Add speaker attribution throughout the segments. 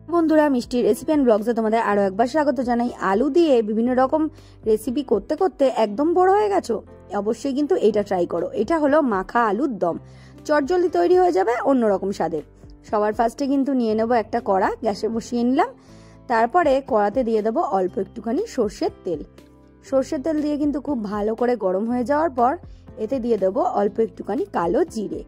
Speaker 1: বন্ধুরা, মিষ্টি recipe and ব্লগসে তোমাদের আরো একবার স্বাগত জানাই। আলু দিয়ে বিভিন্ন রকম রেসিপি করতে করতে একদম বড় হয়ে গেছো, অবশ্যই কিন্তু এটা ট্রাই করো। এটা হলো মাখা আলুর দম, চটজলদি তৈরি হয়ে যাবে অন্যরকম স্বাদের। সবার ফার্স্টে কিন্তু নিয়ে নেবো একটা কড়া, গ্যাসে বসিয়ে নিলাম। তারপরে কড়াতে দিয়ে দেবো অল্প একটুখানি সর্ষের তেল। সর্ষের তেল দিয়ে কিন্তু খুব ভালো করে গরম হয়ে যাওয়ার পর এতে দিয়ে দেবো অল্প একটুখানি কালো জিরে।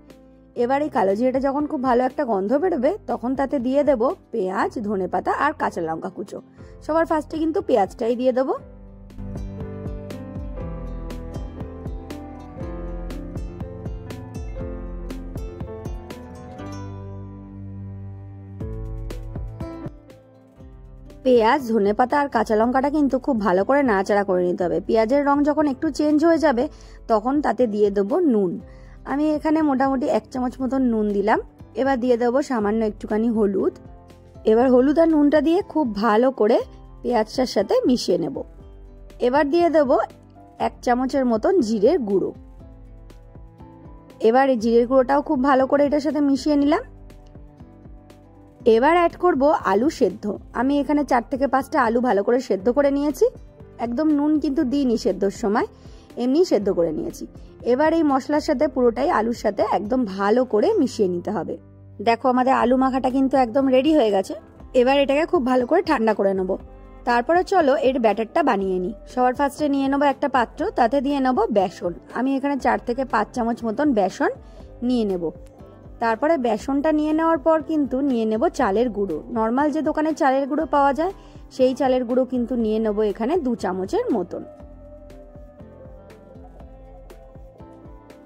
Speaker 1: এবার এই কালো জিরেটা যখন খুব ভালো একটা গন্ধ বেরোবে তখন তাতে দিয়ে দেব পেঁয়াজ, ধনেপাতা আর কাঁচা লঙ্কা কুচো। সবার ফার্স্টে কিন্তু পেঁয়াজটাই দিয়ে দেব। পেঁয়াজ, ধনেপাতা আর কাঁচা লঙ্কাটা কিন্তু খুব ভালো করে নাড়াচাড়া করে নিতে হবে। পেঁয়াজের রং যখন একটু চেঞ্জ হয়ে যাবে তখন তাতে দিয়ে দেব নুন। আমি এখানে মোটামুটি 1 চামচ মতন নুন দিলাম। এবার দিয়ে দেবো সামান্য একটুখানি হলুদ। এবার হলুদ আর নুনটা দিয়ে খুব ভালো করে পেঁয়াজটার সাথে মিশিয়ে নেব। এবার দিয়ে দেব 1 চামচের মতন জিরের গুঁড়ো। এবার এই জিরের গুঁড়োটাও খুব ভালো করে এটার সাথে মিশিয়ে নিলাম। এবার অ্যাড করব আলু সেদ্ধ। আমি এখানে 4 থেকে 5টা আলু ভালো করে সেদ্ধ করে নিয়েছি। একদম নুন কিন্তু দিইনি সেদ্ধর সময়, এমনি সেদ্ধ করে নিয়েছি। এবার এই মশলার সাথে পুরোটাই আলুর সাথে একদম ভালো করে মিশিয়ে নিতে হবে। দেখো আমাদের আলু মাখাটা কিন্তু একদম রেডি হয়ে গেছে। এবার এটাকে খুব ভালো করে ঠান্ডা করে নেব। তারপরে চলো এর ব্যাটারটা বানিয়ে নিই। সবার ফার্স্টে নিয়ে নেবো একটা পাত্র, তাতে দিয়ে নেবো বেসন। আমি এখানে 4 থেকে 5 চামচ মতন বেসন নিয়ে নেব। তারপরে বেসনটা নিয়ে নেওয়ার পর কিন্তু নিয়ে নেব চালের গুঁড়ো। নর্মাল যে দোকানে চালের গুঁড়ো পাওয়া যায় সেই চালের গুঁড়ো কিন্তু নিয়ে নেব এখানে 2 চামচের মতন।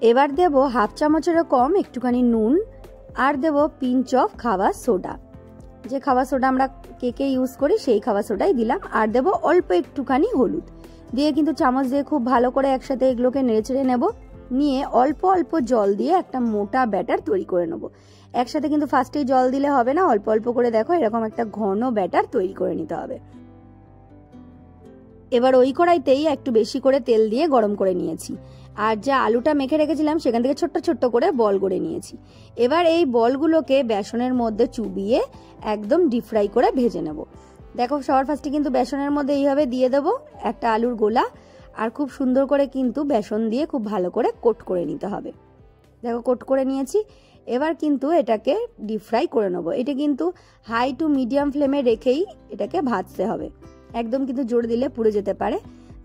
Speaker 1: এবার দেব 1/2 চামচেরও কম একটুখানি নুন, আর দেব পিঞ্চ অফ খাবার সোডা। যে খাবার সোডা আমরা কেকে ইউজ করি সেই খাবার সোডাই দিলাম। আর দেব অল্প একটুখানি হলুদ দিয়ে কিন্তু চামচ দিয়ে খুব ভালো করে একসাথে এগুলোকে নেড়েচেড়ে নেব। নিয়ে অল্প অল্প জল দিয়ে একটা মোটা ব্যাটার তৈরি করে নেব। একসাথে কিন্তু ফার্স্টেই জল দিলে হবে না, অল্প অল্প করে দেখো এরকম একটা ঘন ব্যাটার তৈরি করে নিতে হবে। এবার ওই কড়াইতেই একটু বেশি করে তেল দিয়ে গরম করে নিয়েছি। আর যা আলুটা মেখে রেখেছিলাম সেখান থেকে ছোট্ট ছোট্ট করে বল করে নিয়েছি। এবার এই বলগুলোকে বেসনের মধ্যে চুবিয়ে একদম ডিপ ফ্রাই করে ভেজে নেব। দেখো সবার ফার্স্টে কিন্তু বেসনের মধ্যে এইভাবে দিয়ে দেব একটা আলুর গোলা, আর খুব সুন্দর করে কিন্তু বেসন দিয়ে খুব ভালো করে কোট করে নিতে হবে। দেখো কোট করে নিয়েছি। এবার কিন্তু এটাকে ডিপ ফ্রাই করে নেব। এটা কিন্তু হাই টু মিডিয়াম ফ্লেমে রেখেই এটাকে ভাজতে হবে। একদম কিন্তু জোরে দিলে পুড়ে যেতে পারে,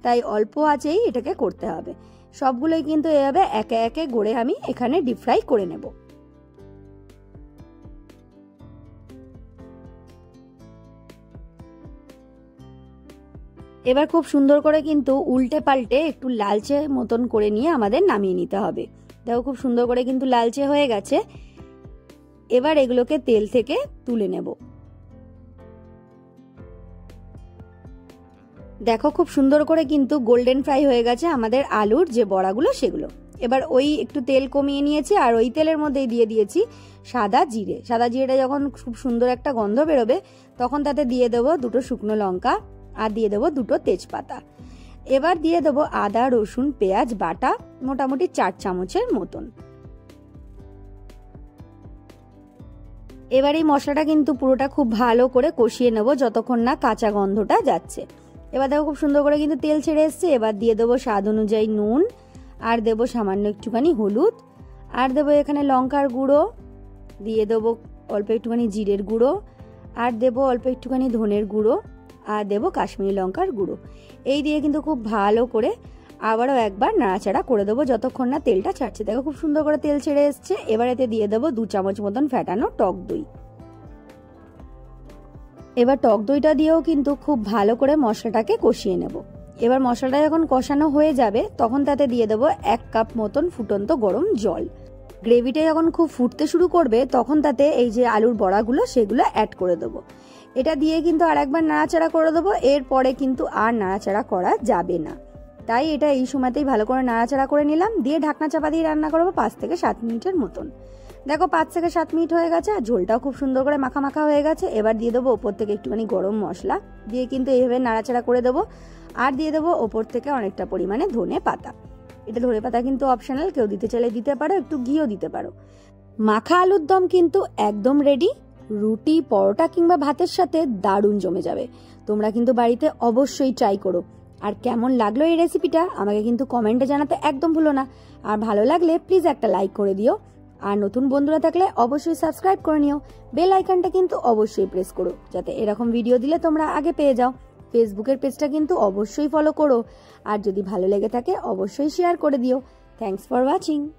Speaker 1: তাই অল্প আঁচেই এটাকে করতে হবে। সবগুলোই কিন্তু এভাবে একে একে গড়ে আমি এখানে ডিপ ফ্রাই করে নেব। এবার খুব সুন্দর করে কিন্তু উল্টে পাল্টে একটু লালচে মতন করে নিয়ে আমাদের নামিয়ে নিতে হবে। দেখো খুব সুন্দর করে কিন্তু লালচে হয়ে গেছে। এবার এগুলোকে তেল থেকে তুলে নেব। দেখো খুব সুন্দর করে কিন্তু গোল্ডেন ফ্রাই হয়ে গেছে আমাদের আলুর যে বড়াগুলো সেগুলো। এবার ওই একটু তেল কমিয়ে নিয়েছি আর ওই তেলের মধ্যেই দিয়ে দিয়েছি সাদা জিরে। সাদা জিরেটা যখন খুব সুন্দর একটা গন্ধ বেরোবে তখন তাতে দিয়ে দেবো 2টো শুকনো লঙ্কা আর দিয়ে দেবো 2টো তেজপাতা। এবার দিয়ে দেবো আদা, রসুন, পেঁয়াজ বাটা মোটামুটি 4 চামচের মতন। এবার এই মশলাটা কিন্তু পুরোটা খুব ভালো করে কষিয়ে নেব যতক্ষণ না কাঁচা গন্ধটা যাচ্ছে। এবার দেখো খুব সুন্দর করে কিন্তু তেল ছেড়ে এসছে। এবার দিয়ে দেবো স্বাদ অনুযায়ী নুন, আর দেবো সামান্য একটুখানি হলুদ, আর দেবো এখানে লঙ্কার গুঁড়ো, দিয়ে দেবো অল্প একটুখানি জিরের গুঁড়ো, আর দেবো অল্প একটুখানি ধনের গুঁড়ো, আর দেবো কাশ্মীরি লঙ্কার গুঁড়ো। এই দিয়ে কিন্তু খুব ভালো করে আবারও একবার নাড়াচাড়া করে দেবো যতক্ষণ না তেলটা ছাড়ছে। দেখো খুব সুন্দর করে তেল ছেড়ে এসছে। এবার এতে দিয়ে দেবো 2 চামচ মতন ফ্যাটানো টক দই। এবার টক দইটা দিয়েও কিন্তু খুব ভালো করে মশলাটাকে কষিয়ে নেব। এবার মশলাটা যখন কষানো হয়ে যাবে তখন তাতে দিয়ে দেবো 1 কাপ মতন ফুটন্ত গরম জল। গ্রেভিটা যখন খুব ফুটতে শুরু করবে তখন তাতে এই যে আলুর বড়াগুলো সেগুলো অ্যাড করে দেবো। এটা দিয়ে কিন্তু আর একবার নাড়াচাড়া করে দেবো। এরপরে কিন্তু আর নাড়াচাড়া করা যাবে না, তাই এটা এই সময়তেই ভালো করে নাড়াচাড়া করে নিলাম। দিয়ে ঢাকনা চাপা দিয়ে রান্না করবো 5 থেকে 7 মিনিটের মতন। দেখো 5 থেকে 7 মিনিট হয়ে গেছে আর ঝোলটাও খুব সুন্দর করে মাখা মাখা হয়ে গেছে। এবার দিয়ে দেবো ওপর থেকে একটুখানি গরম মশলা দিয়ে কিন্তু এইভাবে নাড়াচাড়া করে দেবো। আর দিয়ে দেবো ওপর থেকে অনেকটা পরিমাণে ধনে পাতা। এটা ধনে পাতা কিন্তু অপশনাল, কেউ দিতে চাইলে দিতে পারো, একটু ঘিও দিতে পারো। মাখা আলুর দম কিন্তু একদম রেডি। রুটি, পরোটা কিংবা ভাতের সাথে দারুণ জমে যাবে। তোমরা কিন্তু বাড়িতে অবশ্যই ট্রাই করো। আর কেমন লাগলো এই রেসিপিটা আমাকে কিন্তু কমেন্টে জানাতে একদম ভুলো না। আর ভালো লাগলে প্লিজ একটা লাইক করে দিও। আর নতুন বন্ধুরা থাকলে অবশ্যই সাবস্ক্রাইব করে নিও। বেল আইকনটা কিন্তু অবশ্যই প্রেস করো, যাতে এরকম ভিডিও দিলে তোমরা আগে পেয়ে যাও। ফেসবুকের পেজটা কিন্তু অবশ্যই ফলো করো। আর যদি ভালো লেগে থাকে অবশ্যই শেয়ার করে দিও। Thanks for watching.